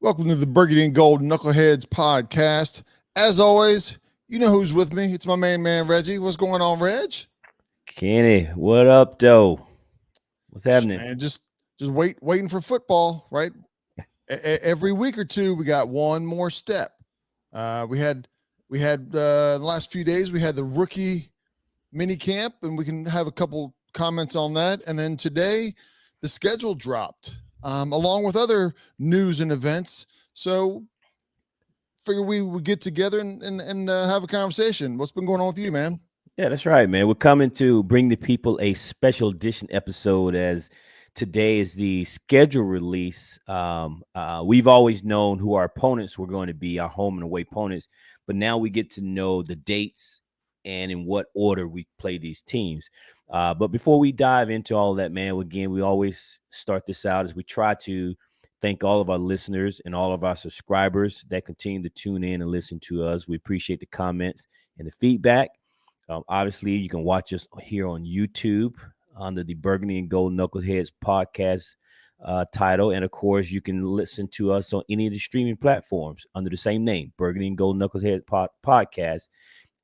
Welcome to the Burgundy Gold Knuckleheads podcast. As always, you know who's with me. It's my main man, Reggie. What's going on, Reg? Kenny, what up, though? What's happening? Man, just waiting for football, right? Every week or two, we got one more step. We had the last few days we had the rookie mini camp, and we can have a couple comments on that. And then today, the schedule dropped, along with other news and events. So figure we would get together and have a conversation. What's been going on with you, man? Yeah, that's right, man. We're coming to bring the people a special edition episode as today is the schedule release. We've always known who our opponents were going to be, our home and away opponents, but now we get to know the dates and in what order we play these teams. But before we dive into all of that, man, again, we always start this out as we try to thank all of our listeners and all of our subscribers that continue to tune in and listen to us. We appreciate the comments and the feedback. Obviously, you can watch us here on YouTube under the Burgundy and Gold Knuckleheads podcast title. And of course, you can listen to us on any of the streaming platforms under the same name, Burgundy and Gold Knuckleheads podcast.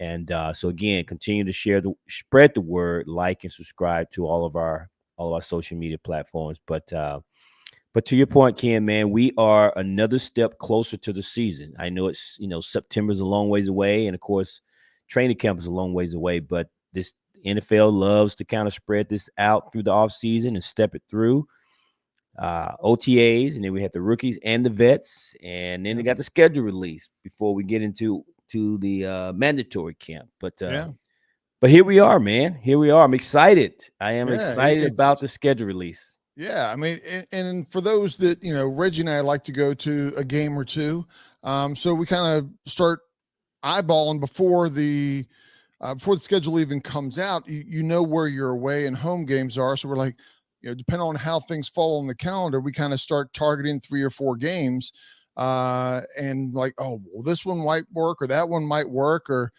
And so again, continue to spread the word, like and subscribe to all of our social media platforms. But to your point, Ken, man, we are another step closer to the season. I know it's September's a long ways away, and of course, training camp is a long ways away. But this NFL loves to kind of spread this out through the offseason and step it through. OTAs, and then we had the rookies and the vets, and then they got the schedule release before we get into the mandatory camp. But here we are, man. Here we are. I'm excited. I am excited about the schedule release. Yeah, I mean, and for those that Reggie and I like to go to a game or two, so we kind of start eyeballing before the schedule even comes out. You know where your away and home games are, so we're like, depending on how things fall on the calendar, we kind of start targeting 3 or 4 games, and like, oh, well, this one might work or that one might work, or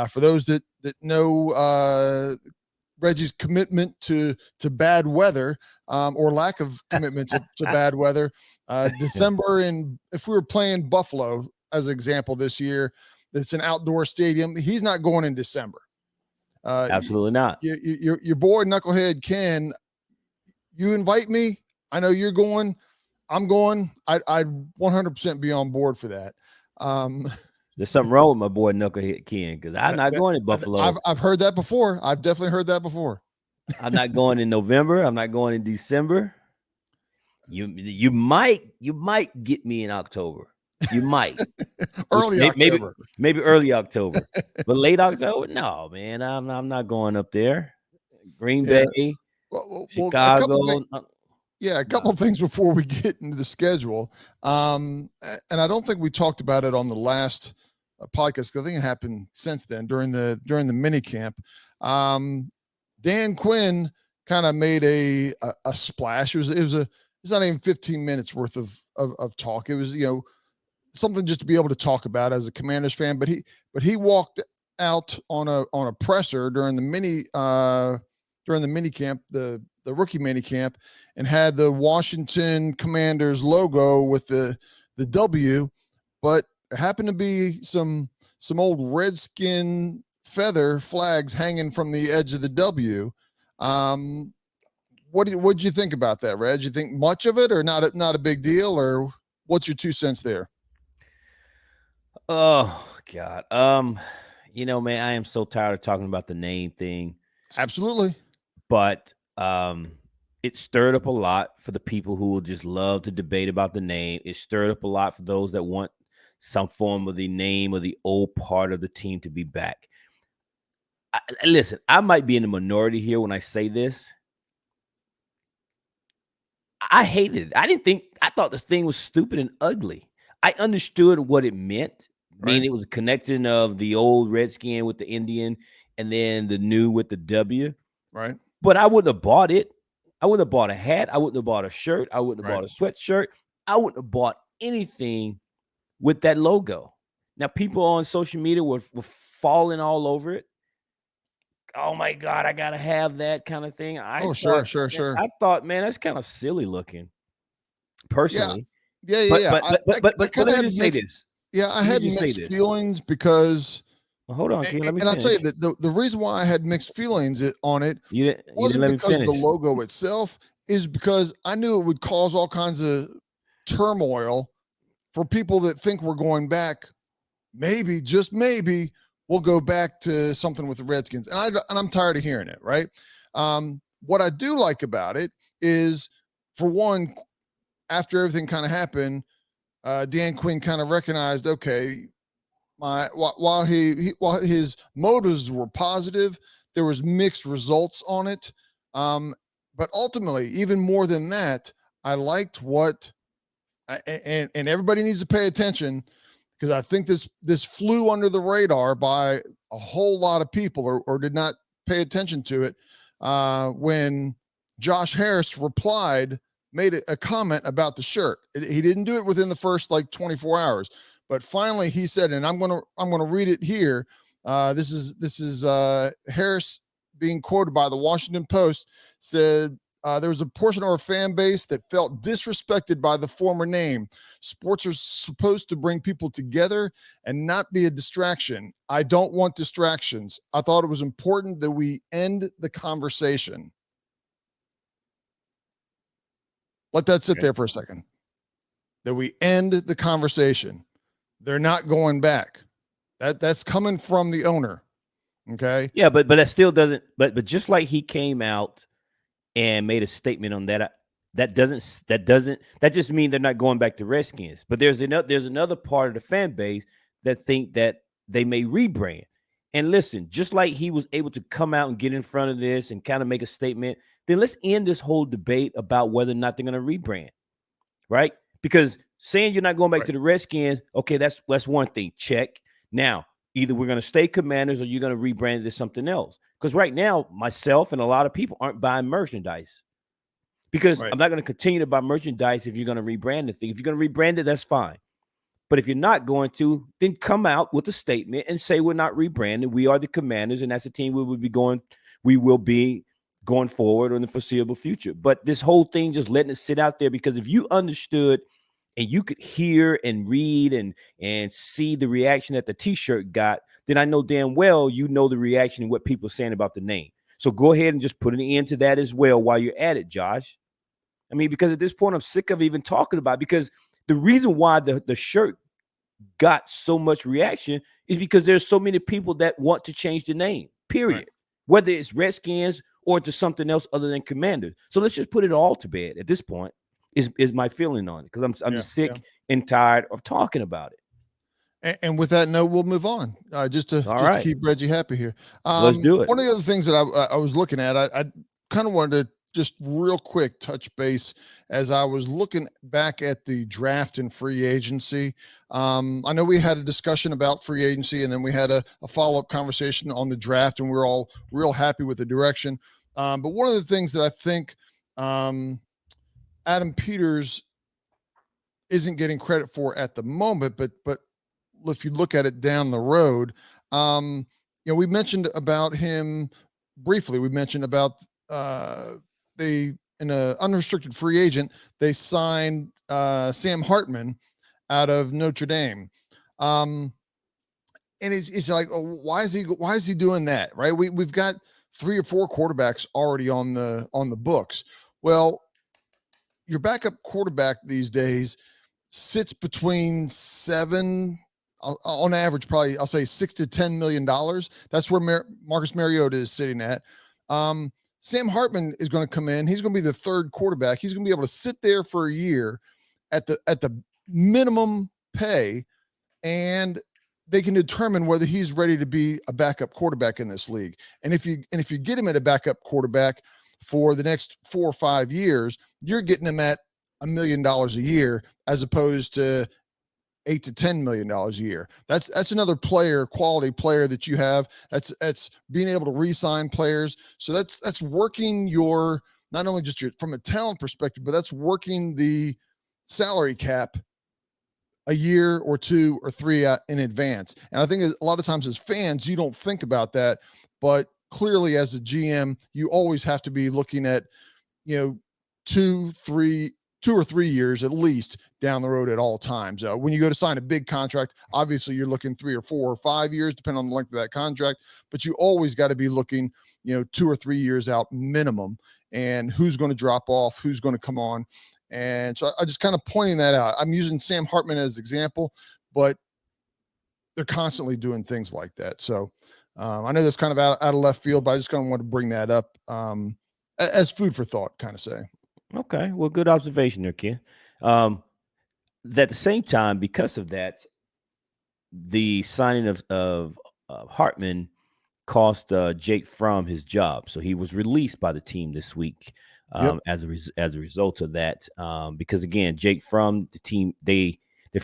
for those that know Reggie's commitment to bad weather, or lack of commitment to bad weather. December, and if we were playing Buffalo as an example this year, it's an outdoor stadium. He's not going in December. Absolutely not. Your boy Knucklehead Ken, you invite me. I know you're going. I'm going. I'd 100% be on board for that. There's something wrong with my boy Knucklehead Ken because I'm not going to Buffalo. I've heard that before. I've definitely heard that before. I'm not going in November. I'm not going in December. You might get me in October. You might October, maybe early October, but late October. No, man, I'm not going up there. Green Bay, Chicago. A couple of things before we get into the schedule. And I don't think we talked about it on the last podcast, because I think it happened since then during the mini camp. Dan Quinn kind of made a splash. It's not even 15 minutes worth of talk. It was, something just to be able to talk about as a Commanders fan. But he walked out on a presser during the mini camp, the rookie mini camp, and had the Washington Commanders logo with the W, but there happened to be some old Redskin feather flags hanging from the edge of the W. What'd you think about that, Reg? You think much of it, or not a big deal, or what's your 2 cents there? Oh God. Man, I am so tired of talking about the name thing. Absolutely. But it stirred up a lot for the people who will just love to debate about the name. It stirred up a lot for those that want some form of the name or the old part of the team to be back. Listen, I might be in the minority here when I say this. I hated it. I thought this thing was stupid and ugly. I understood what it meant. I mean, it was a connection of the old Redskin with the Indian and then the new with the W. Right. But I wouldn't have bought it. I wouldn't have bought a hat. I wouldn't have bought a shirt. I wouldn't have bought a sweatshirt. I wouldn't have bought anything with that logo. Now, people on social media were falling all over it. Oh, my God, I got to have that kind of thing. Sure. I thought, man, that's kind of silly looking, personally. Yeah, yeah, But yeah. but but but but I but, but kind let of me had just say mixed. this. Yeah, I Let me had just say mixed this. feelings because, Well, hold on, King. Let me and I'll tell you finish. that the reason why I had mixed feelings on it You didn't wasn't let me because of the finish. logo itself, is because I knew it would cause all kinds of turmoil for people that think we're going back. Maybe, just maybe, we'll go back to something with the Redskins, and I'm tired of hearing it. Right. What I do like about it is, for one, after everything kind of happened, Dan Quinn kind of recognized, okay, while his motives were positive, there was mixed results on it. But ultimately, even more than that, I liked what, and everybody needs to pay attention, because I think this flew under the radar by a whole lot of people, or did not pay attention to it, when Josh Harris made a comment about the shirt. He didn't do it within the first like 24 hours, but finally he said, and I'm gonna read it here. This is Harris being quoted by the Washington Post, said, there was a portion of our fan base that felt disrespected by the former name. Sports are supposed to bring people together and not be a distraction. I don't want distractions. I thought it was important that we end the conversation. Let that sit Okay. there for a second. That we end the conversation. They're not going back. That's coming from the owner. Okay. Yeah, but that still doesn't. But just like he came out and made a statement on that, that just mean they're not going back to Redskins. But there's another part of the fan base that think that they may rebrand. And listen, just like he was able to come out and get in front of this and kind of make a statement, then let's end this whole debate about whether or not they're going to rebrand, right? Because saying you're not going back Right. to the Redskins, okay, that's one thing. Check. Now, either we're going to stay Commanders or you're going to rebrand it as something else. Because right now, myself and a lot of people aren't buying merchandise. Because Right. I'm not going to continue to buy merchandise if you're going to rebrand the thing. If you're going to rebrand it, that's fine. But if you're not going to, then come out with a statement and say we're not rebranding. We are the Commanders, and that's the team we will be going forward in the foreseeable future. But this whole thing, just letting it sit out there, because if you understood and you could hear and read and see the reaction that the t-shirt got, then I know damn well you know the reaction and what people are saying about the name. So go ahead and just put an end to that as well while you're at it, Josh. I mean, because at this point, I'm sick of even talking about it, because the reason why the shirt got so much reaction is because there's so many people that want to change the name, Right. period. Whether it's Redskins or to something else other than Commanders. So let's just put it all to bed at this point, is my feeling on it, because I'm Yeah. just Yeah. sick and tired of talking about it. And with that note, we'll move on. Just to All just to right, keep Reggie happy here. let's do it. One of the other things that I was looking at, I kind of wanted to just real quick touch base as I was looking back at the draft and free agency. I know we had a discussion about free agency, and then we had a follow up conversation on the draft, and we are all real happy with the direction. But one of the things that I think Adam Peters isn't getting credit for at the moment, but if you look at it down the road, we mentioned about him briefly. We mentioned about they, in an unrestricted free agent, they signed Sam Hartman out of Notre Dame. And it's like, oh, why is he doing that? Right. We've got 3 or 4 quarterbacks already on the books. Well, your backup quarterback these days sits between on average, probably I'll say $6 to $10 million. That's where Marcus Mariota is sitting at. Sam Hartman is going to come in. He's going to be the third quarterback. He's going to be able to sit there for a year at the minimum pay, and they can determine whether he's ready to be a backup quarterback in this league. And if you get him at a backup quarterback for the next 4 or 5 years, you're getting him at $1 million a year, as opposed to $8 to $10 million a year. That's another quality player that you have. That's being able to re-sign players. So that's working your, not only just your, from a talent perspective, but that's working the salary cap a year or 2 or 3 in advance. And I think a lot of times as fans, you don't think about that, but clearly as a GM, you always have to be looking at, 2, 3 2 or 3 years at least down the road at all times. When you go to sign a big contract, obviously you're looking 3 or 4 or 5 years, depending on the length of that contract, but you always got to be looking, 2 or 3 years out minimum, and who's going to drop off, who's going to come on. And so I just kind of pointing that out. I'm using Sam Hartman as an example, but they're constantly doing things like that. So I know that's kind of out of left field, but I just kind of want to bring that up as food for thought, kind of say. Okay, well, good observation there, Ken. At the same time, because of that, the signing of Hartman cost Jake Fromm his job, so he was released by the team this week Yep. as a result of that. Because again, Jake Fromm, the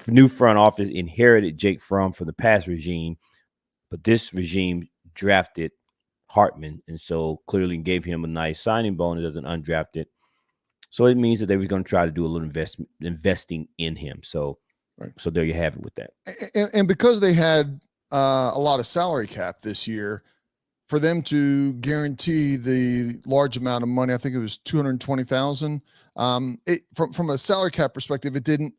new front office inherited Jake Fromm from the past regime, but this regime drafted Hartman, and so clearly gave him a nice signing bonus as an undrafted. So it means that they were going to try to do a little investing in him. So, right. So there you have it with that. And because they had a lot of salary cap this year, for them to guarantee the large amount of money, I think it was $220,000. From a salary cap perspective, it didn't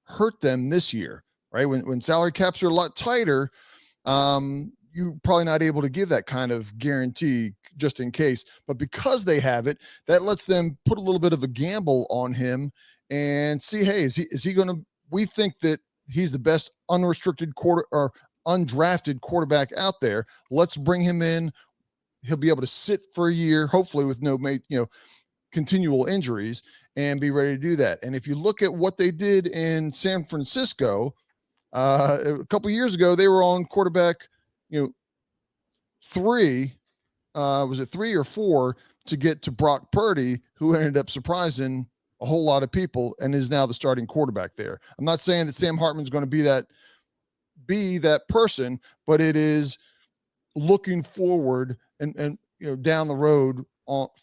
hurt them this year, right? When salary caps are a lot tighter, you're probably not able to give that kind of guarantee just in case. But because they have it, that lets them put a little bit of a gamble on him and see, hey, is he going to? We think that he's the best unrestricted undrafted quarterback out there. Let's bring him in. He'll be able to sit for a year, hopefully with no continual injuries, and be ready to do that. And if you look at what they did in San Francisco a couple of years ago, they were on quarterback, 3, was it 3 or 4 to get to Brock Purdy, who ended up surprising a whole lot of people and is now the starting quarterback there. I'm not saying that Sam Hartman's going to be that person, but it is looking forward and down the road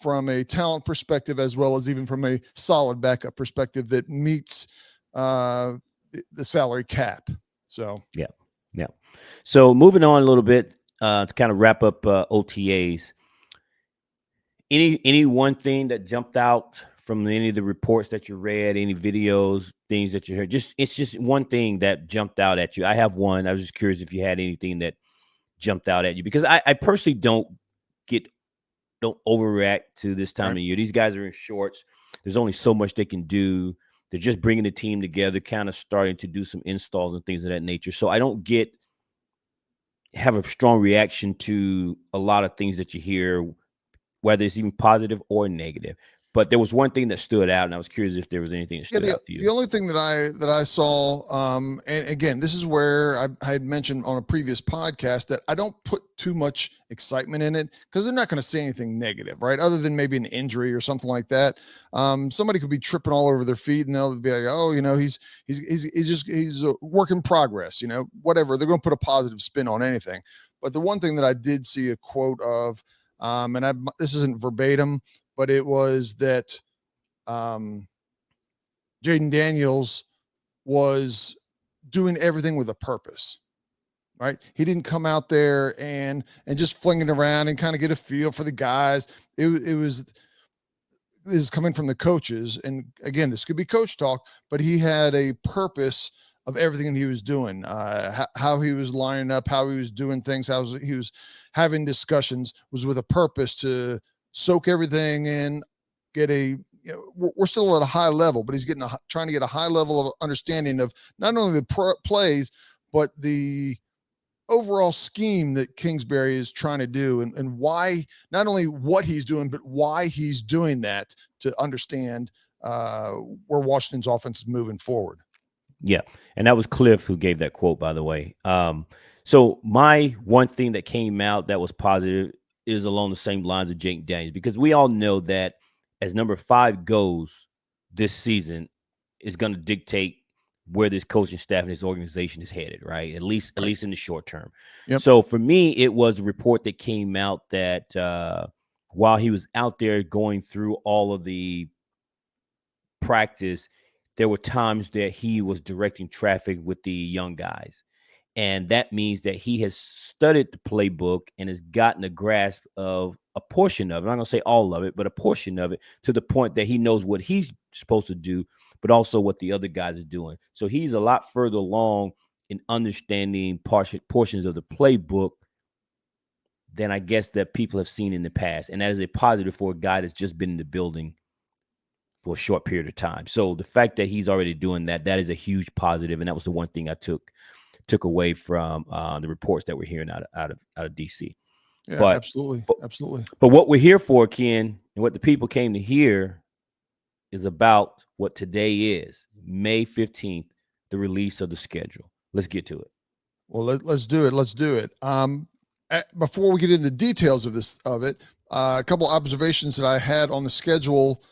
from a talent perspective, as well as even from a solid backup perspective that meets the salary cap. So yeah. So moving on a little bit to kind of wrap up OTAs. Any one thing that jumped out from any of the reports that you read, any videos, things that you heard? It's just one thing that jumped out at you. I have one. I was just curious if you had anything that jumped out at you, because I personally don't overreact to this time of year. These guys are in shorts. There's only so much they can do. They're just bringing the team together, kind of starting to do some installs and things of that nature. So I don't have a strong reaction to a lot of things that you hear, whether it's even positive or negative. But there was one thing that stood out, and I was curious if there was anything that stood out to you. The only thing that I saw, and again, this is where I had mentioned on a previous podcast that I don't put too much excitement in it, because they're not going to say anything negative, right? Other than maybe an injury or something like that. Somebody could be tripping all over their feet, and they'll be like, "Oh, he's a work in progress," whatever. They're going to put a positive spin on anything. But the one thing that I did see a quote of, this isn't verbatim, but it was that Jaden Daniels was doing everything with a purpose, right? He didn't come out there and just fling it around and kind of get a feel for the guys. This is coming from the coaches. And again, this could be coach talk, but he had a purpose of everything he was doing, how he was lining up, how he was doing things, how he was having discussions, was with a purpose to soak everything in, get we're still at a high level, but he's trying to get a high level of understanding of not only the plays, but the overall scheme that Kingsbury is trying to do, and why, not only what he's doing, but why he's doing that, to understand where Washington's offense is moving forward. Yeah. And that was Cliff who gave that quote, by the way. So my one thing that came out that was positive is along the same lines of Jake Daniels, because we all know that as number 5 goes this season is going to dictate where this coaching staff and this organization is headed, right? At least in the short term. Yep. So for me, it was a report that came out that while he was out there going through all of the practice, there were times that he was directing traffic with the young guys. And that means that he has studied the playbook and has gotten a grasp of a portion of it. I'm not going to say all of it, but a portion of it, to the point that he knows what he's supposed to do but also what the other guys are doing. So he's a lot further along in understanding portions of the playbook than I guess that people have seen in the past. And that is a positive for a guy that's just been in the building for a short period of time. So the fact that he's already doing that, that is a huge positive. And that was the one thing I took away from the reports that we're hearing out of DC. Yeah, But, absolutely. but Absolutely. but what we're here for, Ken, and what the people came to hear is about what today is, May 15th, the release of the schedule. Let's get to it. Well, let's do it. Let's do it. Before we get into the details of it, a couple observations that I had on the schedule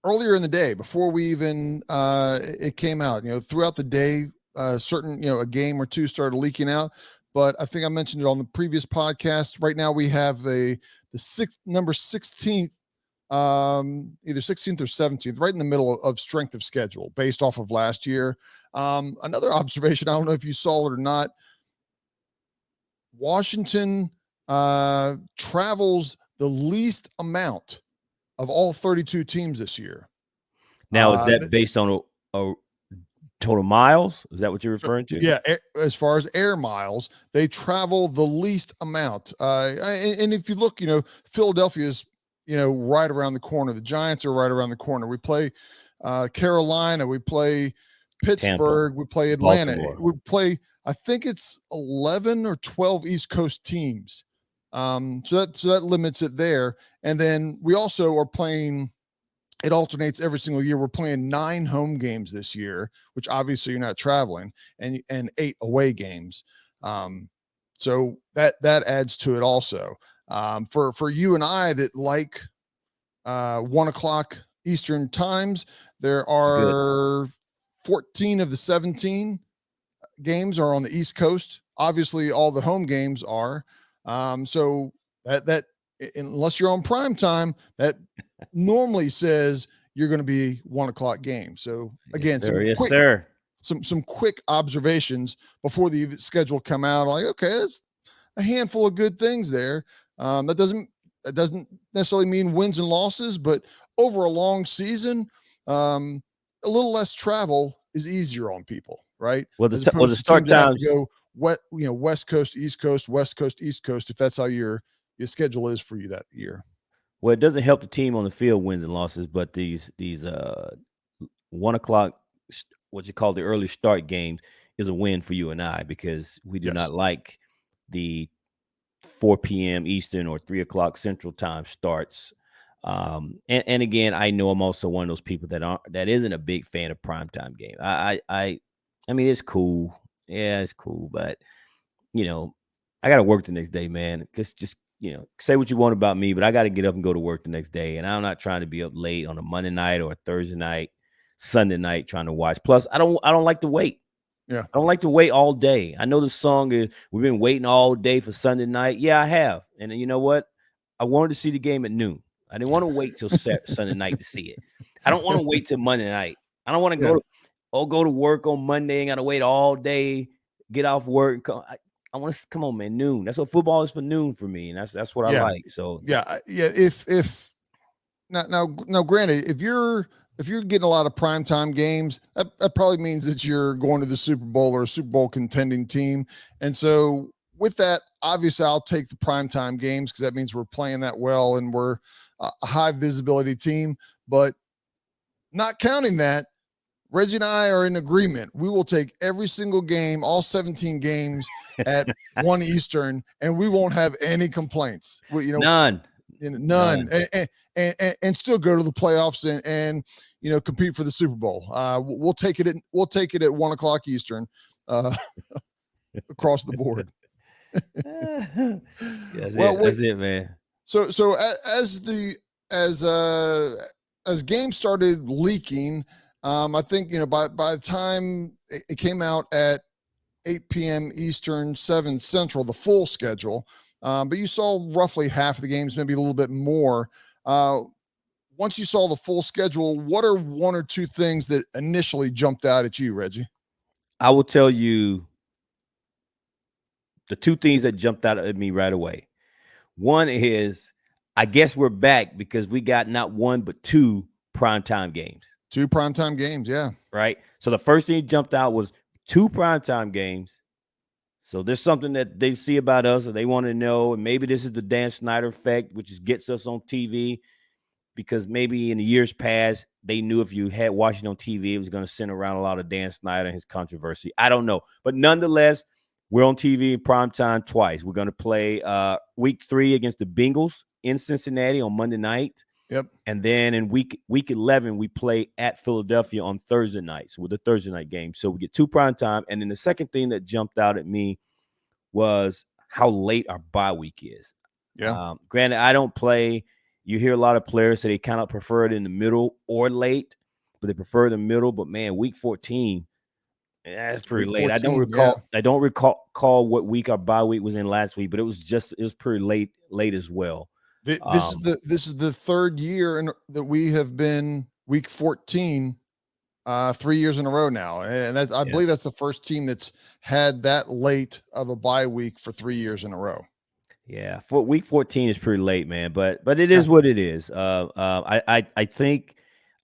earlier in the day before we even it came out. Throughout the day, certain a game or two started leaking out, but I think I mentioned it on the previous podcast. Right now, we have the number 16th, either 16th or 17th, right in the middle of strength of schedule based off of last year. Another observation, I don't know if you saw it or not. Washington travels the least amount of all 32 teams this year. Now, is that based on a total miles? Is that what you're referring to? Yeah. As far as air miles, they travel the least amount. And if you look, Philadelphia is, right around the corner. The Giants are right around the corner. We play Carolina. We play Pittsburgh. Tampa, we play Atlanta. Baltimore. We play, I think it's 11 or 12 East Coast teams. So that limits it there. And then we also are playing, it alternates every single year. We're playing 9 home games this year, which obviously you're not traveling, and 8 away games. So that adds to it also. For you and I that like 1 o'clock Eastern times, there are 14 of the 17 games are on the East Coast. Obviously, all the home games are. So that unless you're on prime time, that normally says you're going to be 1 o'clock game. So again, some quick observations before the schedule come out. Like, okay, that's a handful of good things there. That doesn't necessarily mean wins and losses, but over a long season, a little less travel is easier on people, right? Well, the start times go West Coast, East Coast, West Coast, East Coast, if that's how your schedule is for you that year. Well, it doesn't help the team on the field wins and losses, but these 1 o'clock, what you call the early start games, is a win for you and I, because we do not like the 4 p.m. Eastern or 3 o'clock Central time starts. And again, I know I'm also one of those people that isn't a big fan of primetime game. I mean, it's cool. Yeah, it's cool, but I got to work the next day, man. Just say what you want about me, but I got to get up and go to work the next day. And I'm not trying to be up late on a Monday night or a Thursday night, Sunday night trying to watch. Plus, I don't like to wait. Yeah. I don't like to wait all day. I know the song is we've been waiting all day for Sunday night. Yeah, I have. And you know what? I wanted to see the game at noon. I didn't want to wait till Sunday night to see it. I don't want to wait till Monday night. I don't want to go to work on Monday and got to wait all day, get off work and come. I want to come on, man. Noon. That's what football is for noon for me, and that's what I like. So yeah. If now, granted, if you're getting a lot of primetime games, that probably means that you're going to the Super Bowl or a Super Bowl contending team. And so with that, obviously, I'll take the primetime games because that means we're playing that well and we're a high visibility team. But not counting that, Reggie and I are in agreement. We will take every single game, all 17 games at 1 Eastern, and we won't have any complaints. None. And still go to the playoffs and compete for the Super Bowl. We'll take it at 1 o'clock Eastern across the board. That's it, man. So as games started leaking, I think by the time it came out at 8 p.m. Eastern, 7 Central, the full schedule, but you saw roughly half of the games, maybe a little bit more. Once you saw the full schedule, what are 1 or 2 things that initially jumped out at you, Reggie? I will tell you the 2 things that jumped out at me right away. One is, I guess we're back because we got not 1 but 2 primetime games. 2 primetime games. Yeah. right? So the first thing jumped out was 2 primetime games. So there's something that they see about us that they want to know, and maybe this is the Dan Snyder effect, which is gets us on TV, because maybe in the years past they knew if you had watching on TV, it was going to send around a lot of Dan Snyder and his controversy. I don't know, but nonetheless, we're on TV in primetime twice. We're going to play week 3 against the Bengals in Cincinnati on Monday night. Yep. And then in week 11, we play at Philadelphia on Thursday night. So with the Thursday night game. So we get 2 prime time. And then the second thing that jumped out at me was how late our bye week is. Yeah. Granted, I don't play. You hear a lot of players say they kind of prefer it in the middle or late, but they prefer the middle. But man, week 14, that's pretty Week late. 14. Yeah. I don't recall what week our bye week was in last week, but it was pretty late as well. This is the third year that we have been week 14 3 years in a row now, and I believe that's the first team that's had that late of a bye week for 3 years in a row. Yeah, for week 14 is pretty late, man, but it is what it is. I think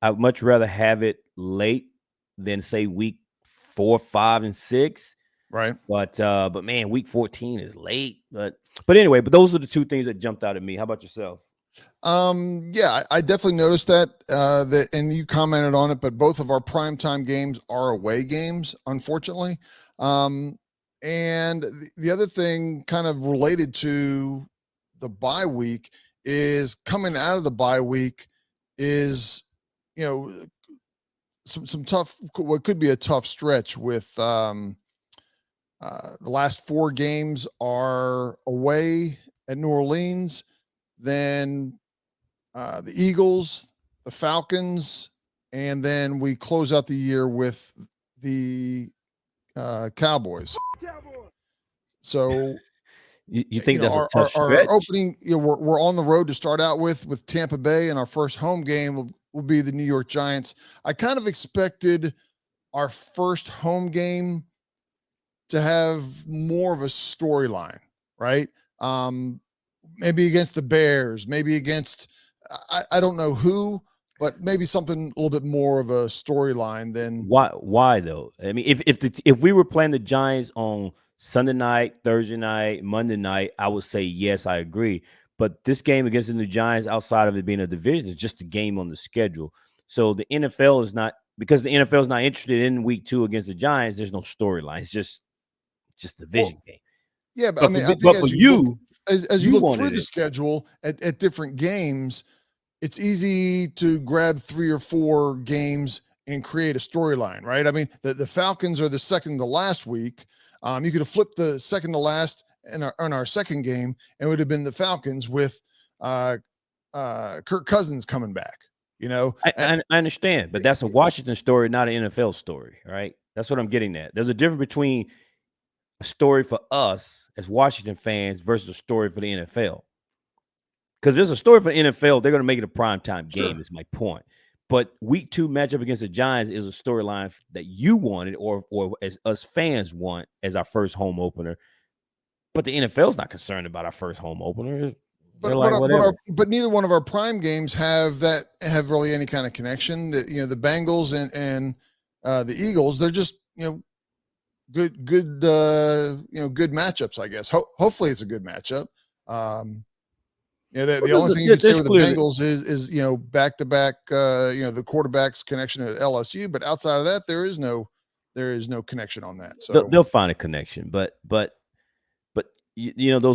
I'd much rather have it late than say week 4, 5, and 6. Right. But man, week 14 is late. But anyway, those are the 2 things that jumped out at me. How about yourself? Yeah, I definitely noticed that, and you commented on it, but both of our primetime games are away games, unfortunately. And the other thing kind of related to the bye week is coming out of the bye week is, some tough, what could be a tough stretch with, the last 4 games are away at New Orleans, then the Eagles, the Falcons, and then we close out the year with the Cowboys. So you think that's a tough our stretch? opening, we're on the road to start out with Tampa Bay, and our first home game will be the New York Giants. I kind of expected our first home game to have more of a storyline, right? Maybe against the Bears, maybe against I don't know who, but maybe something a little bit more of a storyline than Why though? I mean, if we were playing the Giants on Sunday night, Thursday night, Monday night, I would say yes, I agree. But this game against the New Giants, outside of it being a division, is just a game on the schedule. So the NFL is not, because the NFL is not interested in week 2 against the Giants. There's no story. It's just division game. Yeah, but I But mean, for, I me- think but for as you look you, as you you look through wanted the it. schedule at different games, it's easy to grab 3 or 4 games and create a storyline, right? I mean, the Falcons are the second to last week. You could have flipped the second to last in our second game, and it would have been the Falcons with Kirk Cousins coming back. I understand, but that's a Washington story, not an NFL story, right? That's what I'm getting at. There's a difference between a story for us as Washington fans versus a story for the NFL. Because there's a story for the NFL, they're going to make it a primetime game, Sure. is my point. But week 2 matchup against the Giants is a storyline that you wanted, or as us fans want, as our first home opener. But the NFL's not concerned about our first home opener. They're like, whatever. But neither one of our prime games have really any kind of connection. The Bengals and the Eagles, they're just good good matchups, I guess. Hopefully it's a good matchup. The only thing you can say with the Bengals is back to back the quarterback's connection at LSU, but outside of that there is no connection on that. So they'll find a connection, but those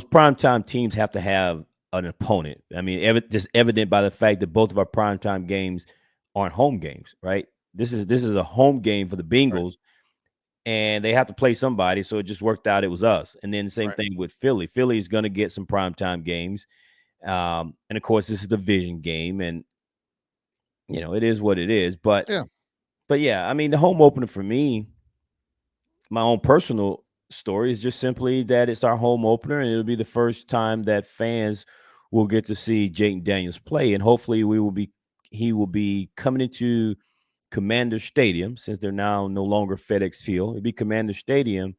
primetime teams have to have an opponent. I mean, just evident by the fact that both of our primetime games aren't home games, right? This is a home game for the Bengals, right, and they have to play somebody, so it just worked out. It was us. And then the same thing with Philly. Philly is going to get some primetime games, and of course, this is the division game, and it is what it is. But yeah, I mean, the home opener for me, my own personal story, is just simply that it's our home opener, and it'll be the first time that fans will get to see Jayden Daniels play, and hopefully he will be coming into Commander Stadium, since they're now no longer FedEx Field. It'll be Commander Stadium,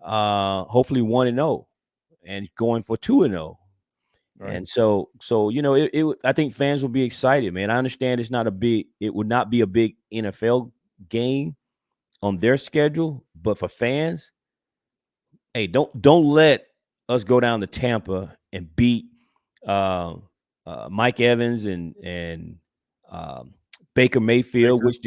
hopefully 1-0 and going for 2-0. Right. And so I think fans will be excited, man. I understand it would not be a big NFL game on their schedule, but for fans, hey, don't let us go down to Tampa and beat uh, Mike Evans and um, Baker Mayfield, Baker. which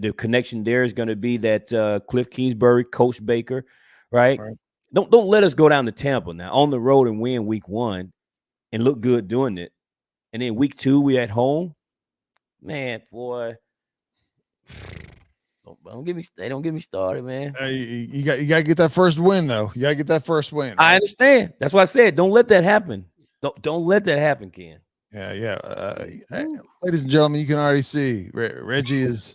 the connection there is going to be that Cliff Kingsbury, Coach Baker, right? Right. Don't let us go down to Tampa now on the road and win week 1 and look good doing it, and then week 2 we at home, man, boy. Don't get me started, man. You got to get that first win though. You got to get that first win, I right? understand. That's why I said don't let that happen. Don't let that happen, Ken. Yeah, yeah. Woo. Ladies and gentlemen, you can already see Reggie is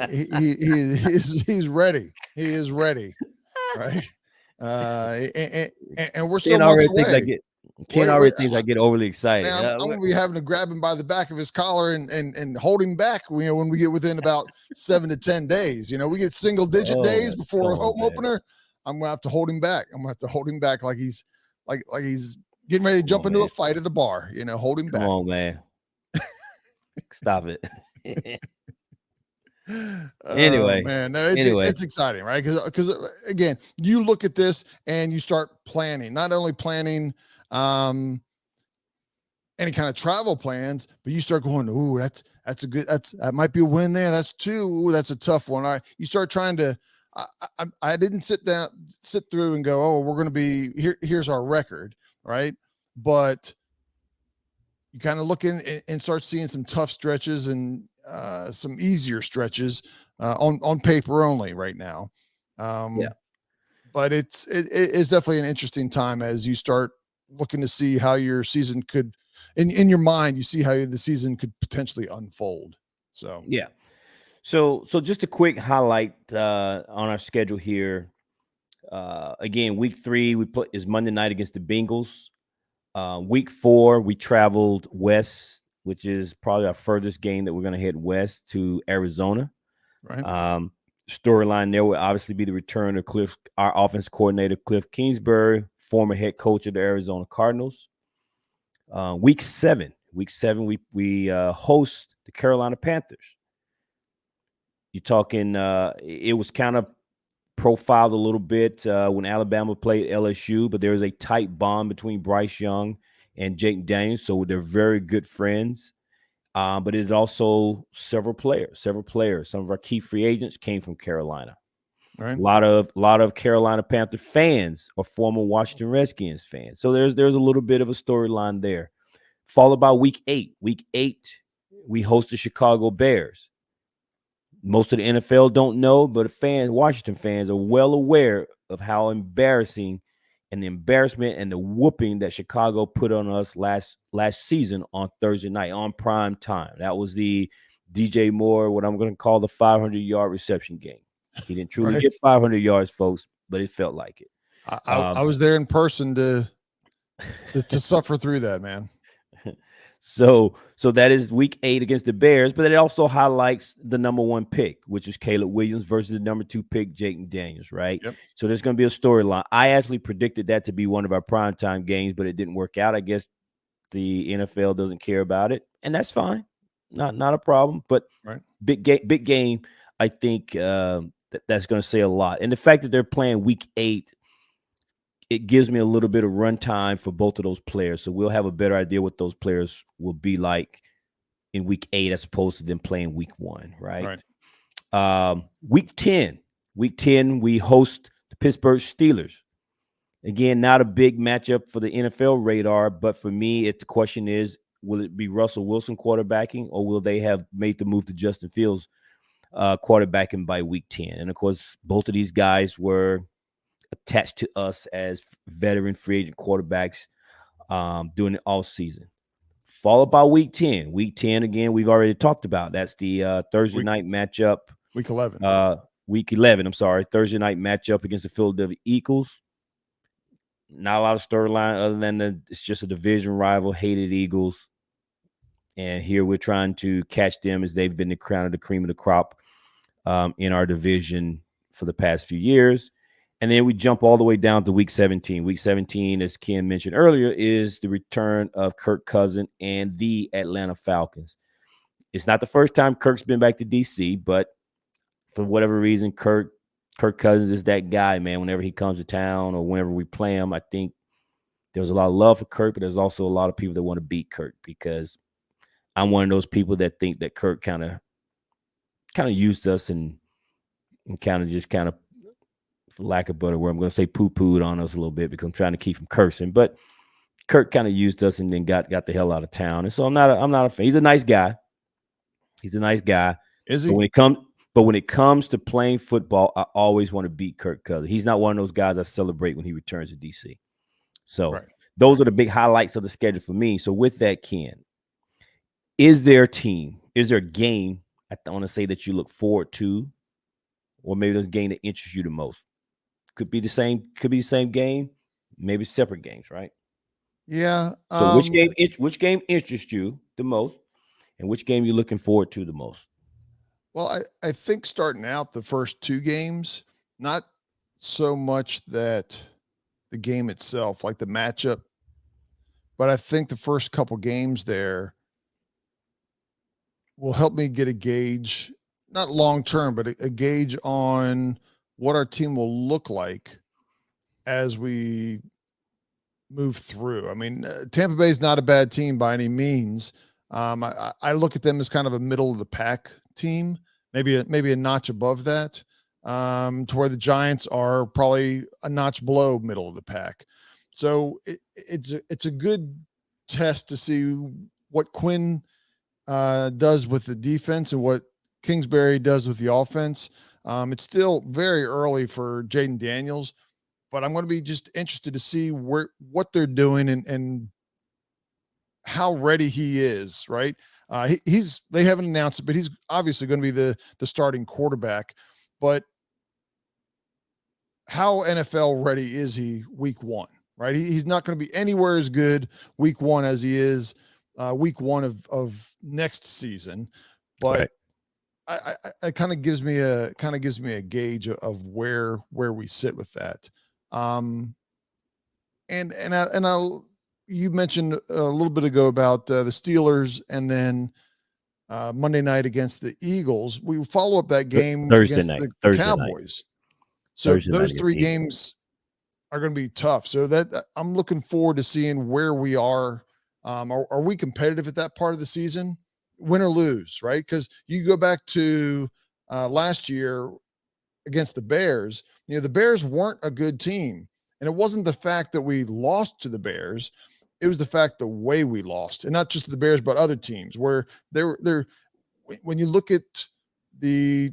he's ready. He is ready, right? And we're so Ken months already thinks I away. get Ken Wait, already wait, thinks I get overly excited. man, I'm gonna be having to grab him by the back of his collar and hold him back. When we get within about 7 to 10 days, we get single digit days Oh, before come a on, home man. opener. I'm gonna have to hold him back. I'm gonna have to hold him back like he's he's getting ready to Come jump on, into man. a fight at a bar. Hold him Come back. on, man. Stop it. Oh Anyway, man, no, it's anyway, it's exciting, right? Because again, you look at this and you start planning. Not only planning um, any kind of travel plans, but you start going, ooh, that might be a win there. That's two. Ooh, that's a tough one. All right, you start trying to. I didn't sit through and go, oh, we're going to be here. Here's our record, right? But you kind of look in and start seeing some tough stretches and some easier stretches on paper only right now. yeah. But it's definitely an interesting time as you start looking to see how your season could, in your mind, you see how the season could potentially unfold. So Yeah. So just a quick highlight on our schedule here. Again, week 3 we put is Monday night against the Bengals. Week 4 we traveled west, which is probably our furthest game that we're going to head west to Arizona. right, Um, Storyline there will obviously be the return of our offense coordinator Cliff Kingsbury, former head coach of the Arizona Cardinals. Week 7 we host the Carolina Panthers. You're talking. It was kind of profiled a little bit when Alabama played LSU, but there is a tight bond between Bryce Young and Jake Daniels, so they're very good friends. But it also several players. Some of our key free agents came from Carolina. right, A lot of Carolina Panther fans are former Washington Redskins fans. So there's a little bit of a storyline there. Followed by week 8. Week 8, we host the Chicago Bears. Most of the NFL don't know, but Washington fans are well aware of how embarrassing and the embarrassment and the whooping that Chicago put on us last season on Thursday night on prime time. That was the DJ Moore, what I'm going to call the 500-yard reception game. He didn't truly right. get 500 yards, folks, but it felt like it. I was there in person to suffer through that, man. So that is week 8 against the Bears, but it also highlights the number 1 pick, which is Caleb Williams versus the number 2 pick, Jayden Daniels, right? Yep. So there's going to be a storyline. I actually predicted that to be one of our primetime games, but it didn't work out. I guess the NFL doesn't care about it, and that's fine. Not a problem, but Right. big game. I think that's going to say a lot. And the fact that they're playing week 8, it gives me a little bit of runtime for both of those players. So we'll have a better idea what those players will be like in week 8 as opposed to them playing week 1, right? Right. Week 10. Week 10, we host the Pittsburgh Steelers. Again, not a big matchup for the NFL radar, but for me, the question is, will it be Russell Wilson quarterbacking, or will they have made the move to Justin Fields quarterbacking by week 10? And of course, both of these guys were attached to us as veteran free agent quarterbacks during the off season. Followed by week 10. Week 10, again, we've already talked about. That's the Thursday Week night matchup. week 11. Week 11, I'm sorry. Thursday night matchup against the Philadelphia Eagles. Not a lot of storyline other than it's just a division rival, hated Eagles. And here we're trying to catch them as they've been the crown of the cream of the crop in our division for the past few years. And then we jump all the way down to week 17. Week 17, as Ken mentioned earlier, is the return of Kirk Cousins and the Atlanta Falcons. It's not the first time Kirk's been back to DC, but for whatever reason, Kirk Cousins is that guy, man. Whenever he comes to town or whenever we play him, I think there's a lot of love for Kirk, but there's also a lot of people that want to beat Kirk, because I'm one of those people that think that Kirk kind of used us and kind of, for lack of a better word, I'm going to say poo-pooed on us a little bit because I'm trying to keep from cursing. But Kirk kind of used us and then got the hell out of town. And so I'm not a fan. He's a nice guy. He's a nice guy. Is But he? when it comes to playing football, I always want to beat Kirk Cousins. He's not one of those guys I celebrate when he returns to DC. So Right. those are the big highlights of the schedule for me. So with that, Ken, is there a game I want to say that you look forward to, or maybe there's a game that interests you the most? Could be the same game, maybe separate games, right? Yeah. So which game interests you the most, and which game you're looking forward to the most? Well, I think starting out the first two games, not so much that the game itself, like the matchup, but I think the first couple games there will help me get a gauge, not long term, but a gauge on what our team will look like as we move through. I mean, Tampa Bay is not a bad team by any means. I look at them as kind of a middle of the pack team, maybe a notch above that, to where the Giants are probably a notch below middle of the pack. So it's a good test to see what Quinn does with the defense and what Kingsbury does with the offense. It's still very early for Jaden Daniels, but I'm going to be just interested to see what they're doing and how ready he is. Right, they haven't announced it, but he's obviously going to be the starting quarterback. But how NFL ready is he week one? Right, he's not going to be anywhere as good week one as he is week one of next season, but Right. it kind of gives me a gauge of where we sit with that. Um, and you mentioned a little bit ago about the Steelers, and then Monday night against the Eagles. We follow up that game Thursday against night. the Thursday night. Cowboys. So Thursday night those against three the Eagles. games are going to be tough. So that I'm looking forward to seeing where we are. Are we competitive at that part of the season, win or lose, right? Because you go back to last year against the Bears. You know, the Bears weren't a good team, and it wasn't the fact that we lost to the Bears. It was the fact the way we lost, and not just the Bears, but other teams where they're when you look at the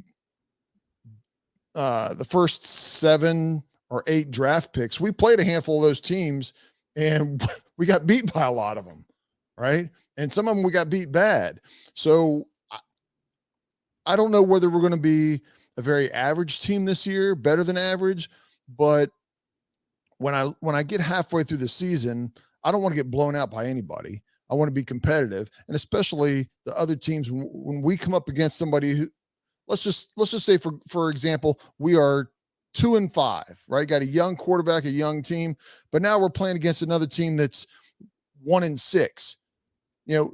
the first 7 or 8 draft picks, we played a handful of those teams and we got beat by a lot of them, right? And some of them we got beat bad. So I don't know whether we're going to be a very average team this year, better than average, but when I get halfway through the season, I don't want to get blown out by anybody. I want to be competitive, and especially the other teams when we come up against somebody who, let's just say for example, we are 2-5, right? Got a young quarterback, a young team, but now we're playing against another team that's 1-6. You know,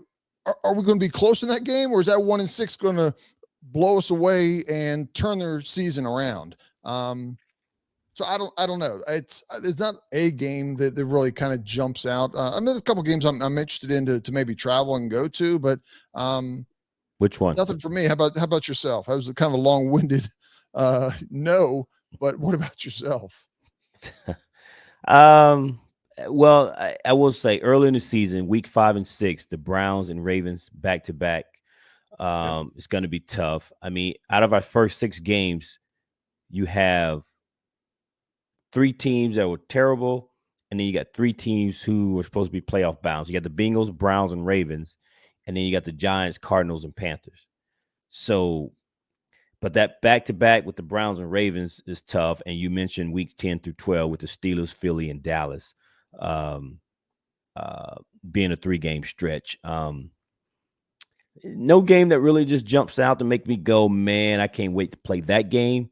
are we going to be close in that game, or is that 1-6 going to blow us away and turn their season around? So I don't know. There's not a game that really kind of jumps out. I mean, there's a couple games I'm interested in to maybe travel and go to, but Which one? nothing for me. How about yourself? That was kind of a long-winded no, but what about yourself? Um, well, I will say early in the season, week 5 and 6, the Browns and Ravens back to back. Yep. It's going to be tough. I mean, out of our first 6 games, you have 3 teams that were terrible, and then you got 3 teams who were supposed to be playoff bound. You got the Bengals, Browns, and Ravens, and then you got the Giants, Cardinals, and Panthers. So, but that back to back with the Browns and Ravens is tough. And you mentioned week 10 through 12 with the Steelers, Philly, and Dallas um, being a 3-game stretch. No game that really just jumps out to make me go, man, I can't wait to play that game.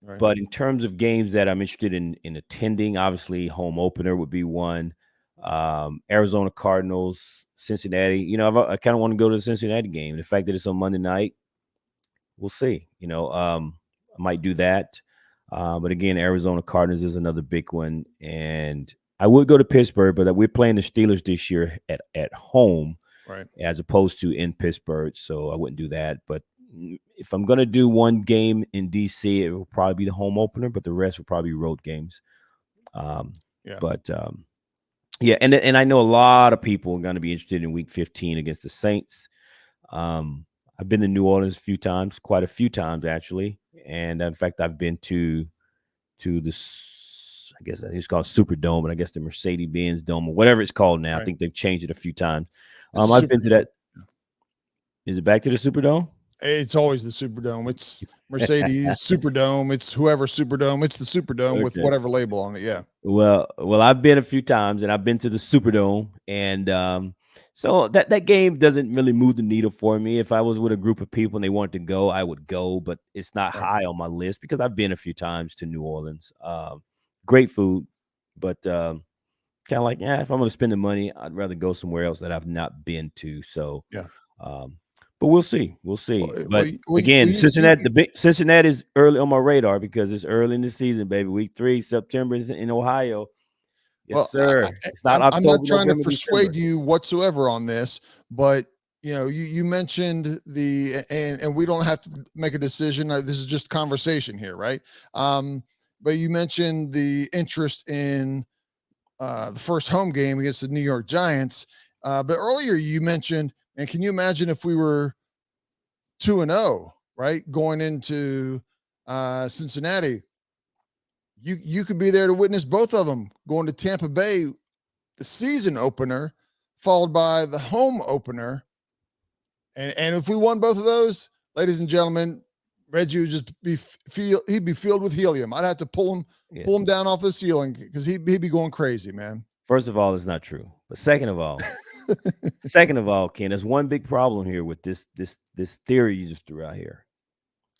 Right. But in terms of games that I'm interested in attending, obviously home opener would be one. Arizona Cardinals, Cincinnati. I kind of want to go to the Cincinnati game. The fact that it's on Monday night, we'll see. I might do that. But again, Arizona Cardinals is another big one, and I would go to Pittsburgh, but we're playing the Steelers this year at home Right. as opposed to in Pittsburgh, so I wouldn't do that. But if I'm gonna do one game in DC, it will probably be the home opener, but the rest will probably be road games. Um, Yeah. but yeah, and I know a lot of people are going to be interested in Week 15 against the Saints. Um, I've been to New Orleans a few times, quite a few times actually, and in fact, I've been to this. I guess it's called Superdome, but I guess the Mercedes-Benz Dome or whatever it's called now. I Right. think they've changed it a few times. It's a I've been to Superdome. that. Is it back to the Superdome? It's always the Superdome. It's Mercedes Superdome. It's whoever Superdome. It's the Superdome with Okay. whatever label on it. Yeah. Well, I've been a few times, and I've been to the Superdome, and so that game doesn't really move the needle for me. If I was with a group of people and they wanted to go, I would go, but it's not Right. high on my list because I've been a few times to New Orleans. Great food, but kind of like, yeah, if I'm going to spend the money, I'd rather go somewhere else that I've not been to. So, Yeah. um, but we'll see, we'll see. But Well, again, Cincinnati is early on my radar because it's early in the season, baby. Week 3, September is in Ohio. Yes, well, sir. It's not I'm not October, trying to November, persuade December. you whatsoever on this, but you mentioned and we don't have to make a decision. This is just conversation here, right? But you mentioned the interest in the first home game against the New York Giants. But earlier you mentioned, and can you imagine if we were 2-0, right, going into Cincinnati? You could be there to witness both of them going to Tampa Bay, the season opener, followed by the home opener. And if we won both of those, ladies and gentlemen, Reggie would just he'd be filled with helium. I'd have to pull Yeah. him down off the ceiling because he'd be going crazy, man. First of all, it's not true. But second of all, Ken, there's one big problem here with this theory you just threw out here.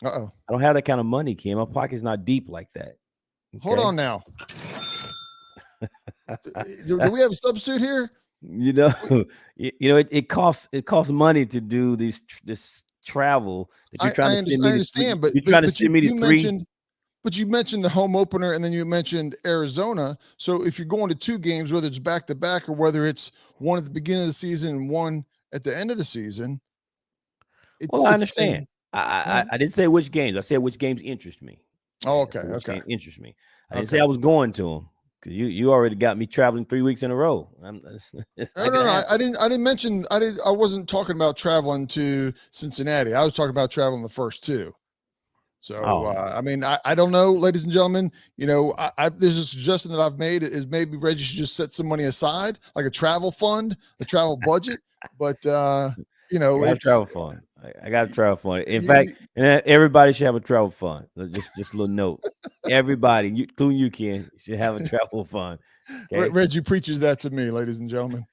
Uh-oh. I don't have that kind of money, Ken. My pocket's not deep like that. Okay? Hold on now. Do we have a substitute here? It costs money to do this travel that you're trying I to send me. understand, but You're trying to but send me to you three. mentioned, but you mentioned the home opener, and then you mentioned Arizona. So if you're going to 2 games, whether it's back to back or whether it's one at the beginning of the season and one at the end of the season, Well, I it's the understand. same. I didn't say which games. I said which games interest me. Oh, I okay, said which okay, game interest me. I didn't say okay. I was going to them because you already got me traveling 3 weeks in a row. It's No, not no, gonna no. I happen. didn't mention. I wasn't talking about traveling to Cincinnati. I was talking about traveling the first 2. So, Oh, I mean, I don't know, ladies and gentlemen. There's a suggestion that I've made is maybe Reggie should just set some money aside, like a travel fund, a travel budget. But I got to it's travel fun. I got to travel fun. In fact, you, everybody should have a travel fund. Just a little note. Everybody, including you, Ken, should have a travel fund. Okay, Reggie preaches that to me, ladies and gentlemen.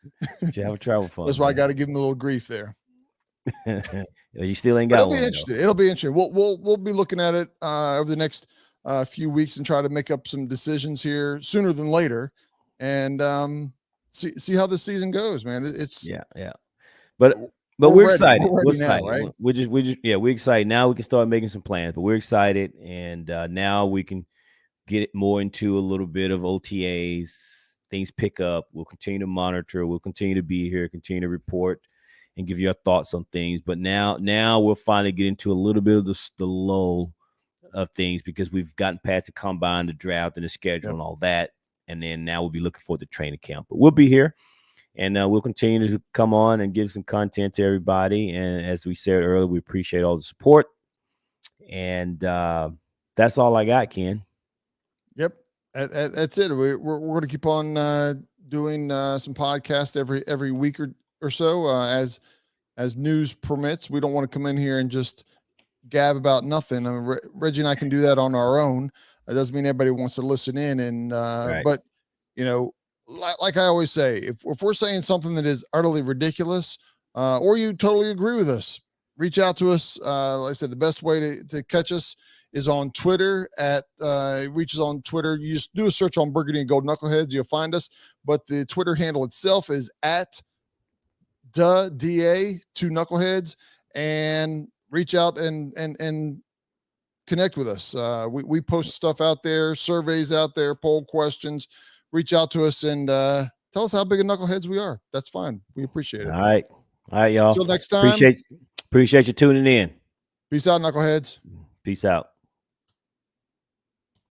should have a travel That's fund, why I man. got to give him a little grief there. You still ain't But got it'll be one though. interesting. It'll be interesting. We'll be looking at it over the next few weeks and try to make up some decisions here sooner than later, and see how the season goes, man. It's Yeah. But we're we're ready. excited. We're We're ready now, excited. right? We're excited. Now we can start making some plans. But we're excited, and now we can get it more into a little bit of OTAs. Things pick up. We'll continue to monitor. We'll continue to be here, continue to report, and give you our thoughts on things. But now we'll finally get into a little bit of the lull of things because we've gotten past the combine, the draft, and the schedule, Yep. and all that. And then now we'll be looking for the training camp. But we'll be here. And we'll continue to come on and give some content to everybody. And as we said earlier, we appreciate all the support. And that's all I got, Ken. Yep. That's it. We're going to keep on doing some podcasts every week or so as news permits. We don't want to come in here and just gab about nothing. I mean, Reggie and I can do that on our own. It doesn't mean everybody wants to listen in. And Right. but like I always say, if we're saying something that is utterly ridiculous, or you totally agree with us, reach out to us. Like I said, the best way to catch us is on Twitter at reach us on Twitter. You just do a search on Burgundy Gold Knuckleheads, you'll find us. But the Twitter handle itself is at DA2 Knuckleheads, and reach out and connect with us. We post stuff out there, surveys out there, poll questions. Reach out to us and tell us how big of knuckleheads we are. That's fine. We appreciate it. All right, y'all. Until next time. Appreciate you tuning in. Peace out, knuckleheads. Peace out.